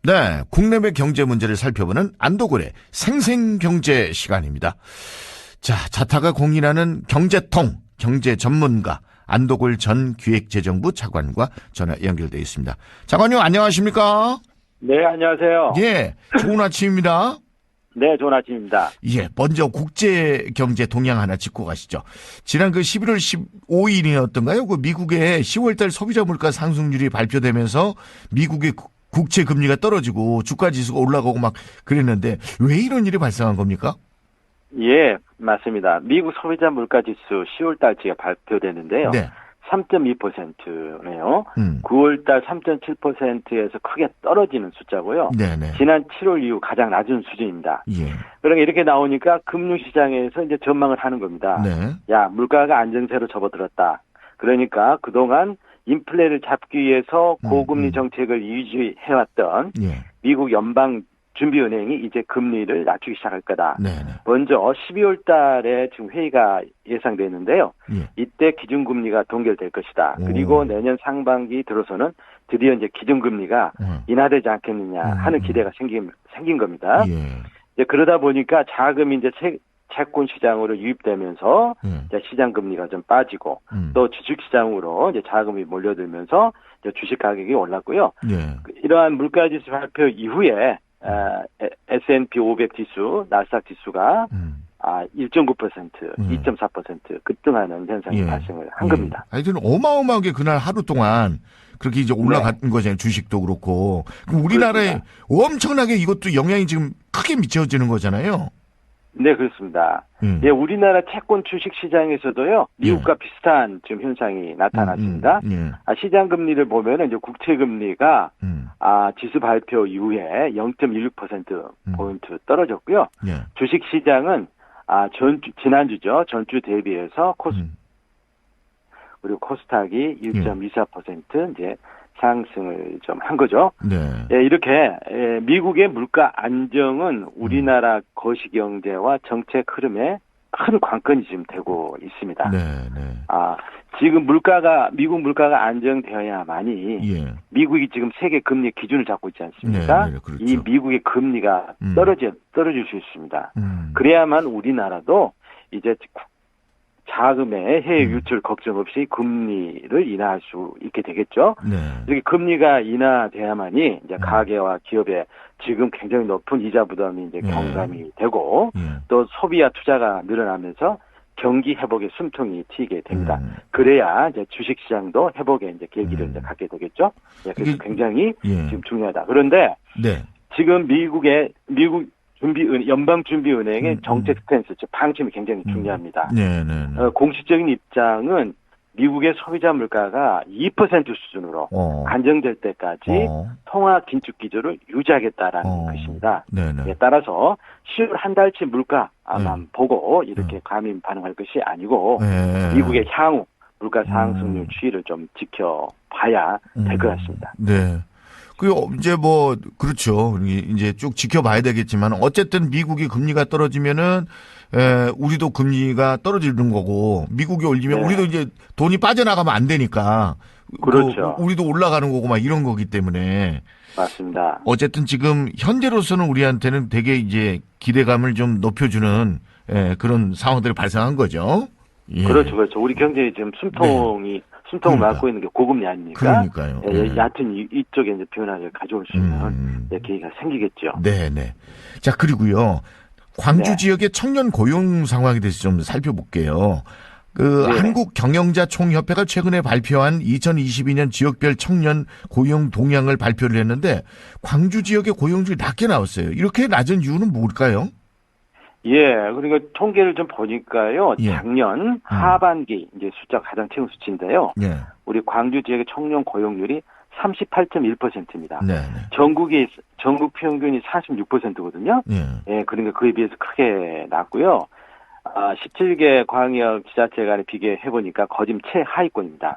네, 국내외 경제 문제를 살펴보는 안도골의 생생경제 시간입니다. 자, 자타가 공인하는 경제통, 경제 전문가 안도골 전 기획재정부 차관과 전화 연결되어 있습니다. 차관님 안녕하십니까? 네, 안녕하세요. 예, 좋은 아침입니다. 네, 좋은 아침입니다. 예, 먼저 국제경제 동향 하나 짚고 가시죠. 지난 그 11월 15일이었던가요? 그 미국의 10월달 소비자 물가 상승률이 발표되면서 미국의 국채 금리가 떨어지고 주가 지수가 올라가고 막 그랬는데 왜 이런 일이 발생한 겁니까? 예, 맞습니다. 미국 소비자 물가 지수 10월 달치가 발표되는데요. 네. 3.2%네요. 9월 달 3.7%에서 크게 떨어지는 숫자고요. 네네. 지난 7월 이후 가장 낮은 수준입니다. 예. 그러니까 이렇게 나오니까 금융시장에서 이제 전망을 하는 겁니다. 네. 야, 물가가 안정세로 접어들었다. 그러니까 그동안 인플레를 잡기 위해서 고금리 정책을 유지해왔던 예. 미국 연방준비은행이 이제 금리를 낮추기 시작할 거다. 네네. 먼저 12월 달에 지금 회의가 예상되는데요. 예. 이때 기준금리가 동결될 것이다. 오. 그리고 내년 상반기 들어서는 드디어 이제 기준금리가 인하되지 않겠느냐 하는 기대가 생긴 겁니다. 예. 이제 그러다 보니까 자금이 이제 채권 시장으로 유입되면서 이제 시장 금리가 좀 빠지고 또 주식 시장으로 이제 자금이 몰려들면서 이제 주식 가격이 올랐고요. 예. 이러한 물가지수 발표 이후에 S&P 500 지수, 나스닥 지수가 1.9%, 2.4% 급등하는 현상이 발생을 한 겁니다. 하여튼 어마어마하게 그날 하루 동안 그렇게 이제 올라간 거잖아요. 주식도 그렇고. 그럼 우리나라에 그렇습니다. 엄청나게 이것도 영향이 지금 크게 미쳐지는 거잖아요. 네, 그렇습니다. 예, 우리나라 채권 주식 시장에서도요, 미국과 비슷한 지금 현상이 나타났습니다. 시장 금리를 보면은 이제 국채 금리가 지수 발표 이후에 0.16% 포인트 떨어졌고요. 주식 시장은 지난주죠. 전주 대비해서 그리고 코스닥이 1.24% 이제 상승을 좀 한 거죠. 네. 예, 이렇게 미국의 물가 안정은 우리나라 거시경제와 정책 흐름에 큰 관건이 지금 되고 있습니다. 네, 네. 지금 미국 물가가 안정되어야만이 미국이 지금 세계 금리 기준을 잡고 있지 않습니까? 네, 네, 그렇죠. 이 미국의 금리가 떨어질 수 있습니다. 그래야만 우리나라도 이제 자금의 해외 유출 걱정 없이 금리를 인하할 수 있게 되겠죠. 이렇게 금리가 인하돼야만이 이제 가계와 기업의 지금 굉장히 높은 이자 부담이 이제 경감이 되고 또 소비와 투자가 늘어나면서 경기 회복의 숨통이 튀게 됩니다. 그래야 이제 주식 시장도 회복의 이제 계기를 이제 갖게 되겠죠. 예, 그래서 굉장히 지금 중요하다. 그런데 지금 미국 연방준비은행의 정책 스탠스, 즉 방침이 굉장히 중요합니다. 공식적인 입장은 미국의 소비자 물가가 2% 수준으로 안정될 때까지 통화 긴축 기조를 유지하겠다라는 것입니다. 따라서 10월 한 달치 물가만 보고 이렇게 감히 반응할 것이 아니고 미국의 향후 물가 상승률 추이를 좀 지켜봐야 될 것 같습니다. 네. 이제 그렇죠. 이제 쭉 지켜봐야 되겠지만, 어쨌든 미국이 금리가 떨어지면은, 우리도 금리가 떨어지는 거고, 미국이 올리면 우리도 이제 돈이 빠져나가면 안 되니까. 그렇죠. 우리도 올라가는 거고 막 이런 거기 때문에. 맞습니다. 어쨌든 지금 현재로서는 우리한테는 되게 이제 기대감을 좀 높여주는, 그런 상황들이 발생한 거죠. 예. 그렇죠. 우리 경제에 지금 숨통을 막고 있는 게 고금리 아닙니까? 그러니까요. 얕은 이쪽에 이제 변화를 가져올 수 있는 계기가 생기겠죠. 네네. 자, 그리고요. 광주 지역의 청년 고용 상황에 대해서 좀 살펴볼게요. 한국경영자총협회가 최근에 발표한 2022년 지역별 청년 고용 동향을 발표를 했는데 광주 지역의 고용률이 낮게 나왔어요. 이렇게 낮은 이유는 뭘까요? 예, 그러니까 통계를 좀 보니까요. 작년 하반기 이제 숫자가 가장 최근 수치인데요. 우리 광주 지역의 청년 고용률이 38.1%입니다. 전국 평균이 46%거든요. 예, 그러니까 그에 비해서 크게 낮고요. 17개 광역 지자체 간에 비교해 보니까 거진 최하위권입니다.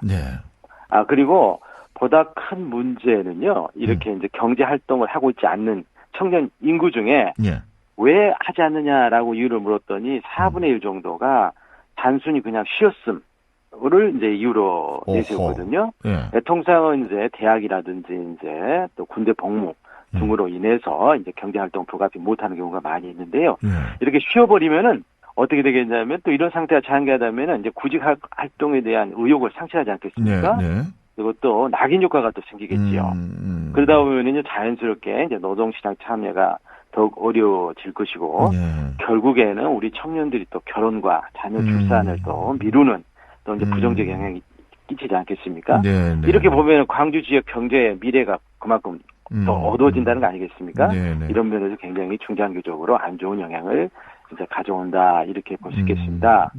그리고 보다 큰 문제는요. 이렇게 이제 경제 활동을 하고 있지 않는 청년 인구 중에 왜 하지 않느냐라고 이유를 물었더니 4분의 1 정도가 단순히 그냥 쉬었음을 이제 이유로 내세우거든요. 통상은 이제 대학이라든지 이제 또 군대 복무 등으로 인해서 이제 경제활동 불가피 못하는 경우가 많이 있는데요. 이렇게 쉬어버리면은 어떻게 되겠냐면 또 이런 상태가 장기화되면은 이제 구직 활동에 대한 의욕을 상실하지 않겠습니까? 그리고 또 낙인 효과가 또 생기겠지요. 그러다 보면 이제 자연스럽게 이제 노동시장 참여가 더욱 어려워질 것이고 결국에는 우리 청년들이 또 결혼과 자녀 출산을 또 미루는 또 이제 부정적 영향이 끼치지 않겠습니까? 이렇게 보면 광주 지역 경제의 미래가 그만큼 더 어두워진다는 거 아니겠습니까? 이런 면에서 굉장히 중장기적으로 안 좋은 영향을 이제 가져온다 이렇게 볼 수 있겠습니다.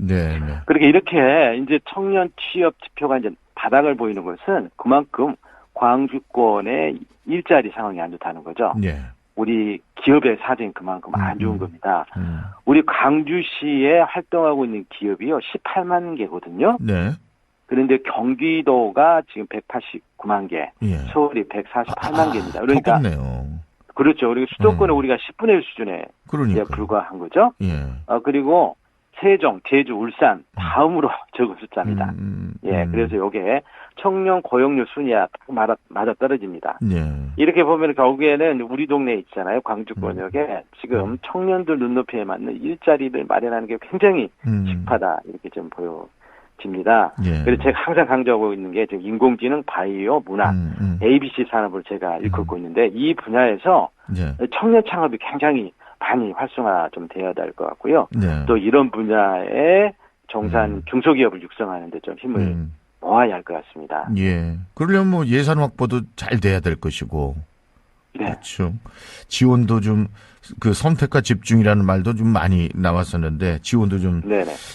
그렇게 이렇게 이제 청년 취업 지표가 이제 바닥을 보이는 것은 그만큼 광주권의 일자리 상황이 안 좋다는 거죠. 우리 기업의 사정이 그만큼 안 좋은 겁니다. 우리 광주시에 활동하고 있는 기업이요 18만 개거든요. 그런데 경기도가 지금 189만 개, 서울이 148만 개입니다. 그러니까 그렇죠. 그리고 수도권은 우리가 10분의 1 수준에 불과한 거죠. 그리고 세종, 제주, 울산 다음으로 적은 숫자입니다. 그래서 이게 청년 고용률 순위와 맞아 떨어집니다. 이렇게 보면 결국에는 우리 동네에 있잖아요. 광주권역에 지금 청년들 눈높이에 맞는 일자리를 마련하는 게 굉장히 급하다 이렇게 좀 보여집니다. 그래서 제가 항상 강조하고 있는 게 지금 인공지능, 바이오, 문화, ABC 산업을 제가 일컫고 있는데 이 분야에서 청년 창업이 굉장히 많이 활성화 좀 돼야 될 것 같고요. 또 이런 분야에 종산 중소기업을 육성하는 데 좀 힘을 모아야 할 것 같습니다. 그러려면 뭐 예산 확보도 잘 돼야 될 것이고. 그렇죠. 지원도 좀 그 선택과 집중이라는 말도 좀 많이 나왔었는데 지원도 좀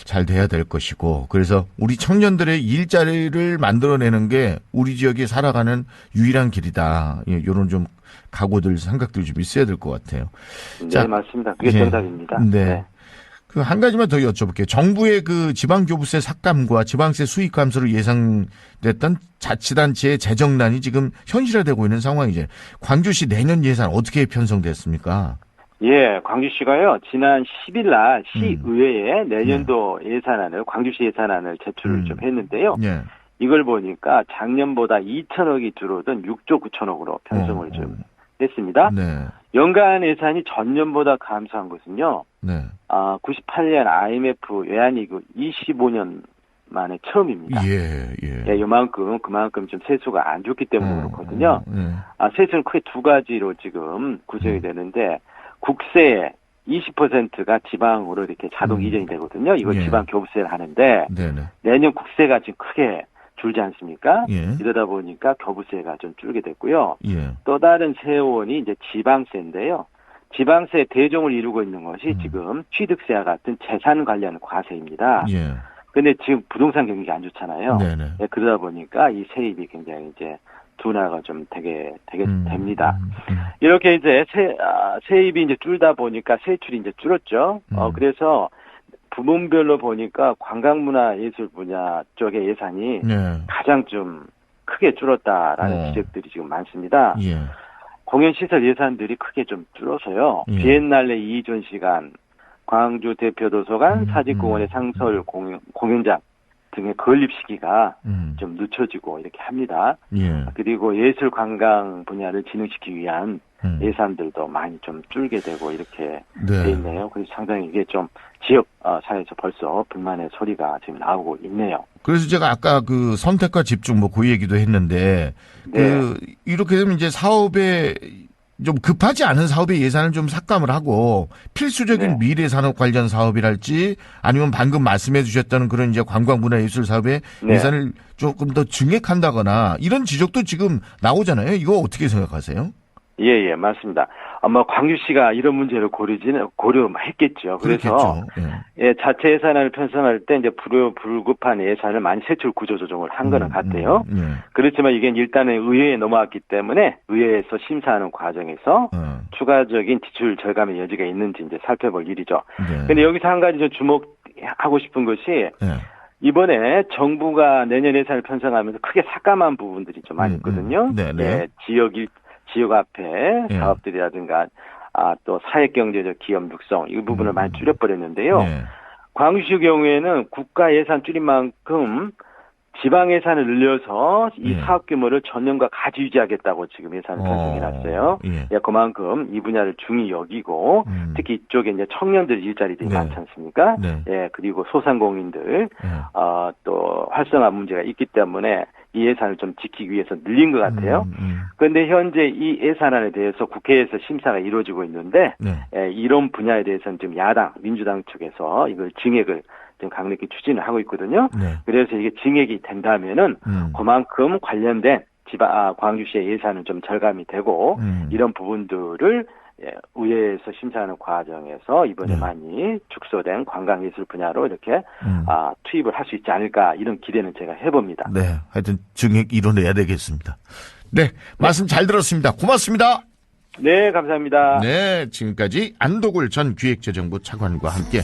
잘 돼야 될 것이고. 그래서 우리 청년들의 일자리를 만들어내는 게 우리 지역에 살아가는 유일한 길이다. 이런 좀 각오들 생각들 좀 있어야 될 것 같아요. 자, 맞습니다. 그게 정답입니다. 그 한 가지만 더 여쭤볼게요. 정부의 그 지방교부세 삭감과 지방세 수익 감소로 예상됐던 자치단체의 재정난이 지금 현실화되고 있는 상황이죠. 광주시 내년 예산 어떻게 편성됐습니까? 광주시가요 지난 10일 날 시의회에 내년도 예산안을 광주시 예산안을 제출을 좀 했는데요. 이걸 보니까 작년보다 2천억이 줄어든 6조 9천억으로 편성을 좀 했습니다. 연간 예산이 전년보다 감소한 것은요. 98년 IMF 외환위기 25년 만에 처음입니다. 그만큼 좀 세수가 안 좋기 때문에 그렇거든요. 세수는 크게 두 가지로 지금 구성이 되는데 국세의 20%가 지방으로 이렇게 자동 이전이 되거든요. 이걸 지방 교부세를 하는데 내년 국세가 지금 크게 줄지 않습니까? 이러다 보니까 교부세가 좀 줄게 됐고요. 또 다른 세원이 이제 지방세인데요. 지방세 대종을 이루고 있는 것이 지금 취득세와 같은 재산 관련 과세입니다. 그런데 지금 부동산 경기가 안 좋잖아요. 그러다 보니까 이 세입이 굉장히 이제 둔화가 좀 되게 됩니다. 이렇게 이제 세입이 이제 줄다 보니까 세출이 이제 줄었죠. 그래서 부문별로 보니까 관광문화예술 분야 쪽의 예산이 가장 좀 크게 줄었다라는 지적들이 지금 많습니다. 공연시설 예산들이 크게 좀 줄어서요. 비엔날레 이전 시간, 광주 대표도서관, 사직공원의 상설 공연장 등의 건립 시기가 좀 늦춰지고 이렇게 합니다. 그리고 예술 관광 분야를 진흥시키기 위한 예산들도 많이 좀 줄게 되고 이렇게 돼 있네요. 그래서 상당히 이게 좀 지역 사회에서 벌써 불만의 소리가 지금 나오고 있네요. 그래서 제가 아까 그 선택과 집중 뭐 그 얘기도 했는데 그 이렇게 되면 이제 사업에 좀 급하지 않은 사업의 예산을 좀 삭감을 하고 필수적인 미래 산업 관련 사업이랄지 아니면 방금 말씀해 주셨던 그런 이제 관광문화예술 사업의 예산을 조금 더 증액한다거나 이런 지적도 지금 나오잖아요. 이거 어떻게 생각하세요? 맞습니다. 아마 광주시가 이런 문제를 고려했겠죠. 그래서 자체 예산안을 편성할 때 이제 불급한 예산을 많이 세출 구조 조정을 한 거는 같아요. 그렇지만 이게 일단은 의회에 넘어왔기 때문에 의회에서 심사하는 과정에서 추가적인 지출 절감의 여지가 있는지 이제 살펴볼 일이죠. 그런데 여기서 한 가지 좀 주목하고 싶은 것이 이번에 정부가 내년 예산을 편성하면서 크게 삭감한 부분들이 좀 많이 있거든요. 지역 앞에 사업들이라든가 또 사회경제적 기업 육성 이 부분을 많이 줄여버렸는데요. 광주시 경우에는 국가 예산 줄인 만큼 지방 예산을 늘려서 이 예. 사업 규모를 전년과 같이 유지하겠다고 지금 예산을 편성해 놨어요. 예. 예, 그만큼 이 분야를 중히 여기고 특히 이쪽에 이제 청년들 일자리들이 많지 않습니까? 네. 예, 그리고 소상공인들 또 활성화 문제가 있기 때문에 이 예산을 좀 지키기 위해서 늘린 것 같아요. 그런데 현재 이 예산안에 대해서 국회에서 심사가 이루어지고 있는데 예, 이런 분야에 대해서는 지금 야당 민주당 측에서 이걸 증액을 지금 강력히 추진을 하고 있거든요. 그래서 이게 증액이 된다면은 그만큼 관련된 광주시의 예산은 좀 절감이 되고 이런 부분들을 예, 의회에서 심사하는 과정에서 이번에 많이 축소된 관광예술 분야로 이렇게 투입을 할 수 있지 않을까 이런 기대는 제가 해봅니다. 네, 하여튼 증액 이뤄내야 되겠습니다. 네, 말씀 잘 들었습니다. 고맙습니다. 네, 감사합니다. 네, 지금까지 안도굴 전 기획재정부 차관과 함께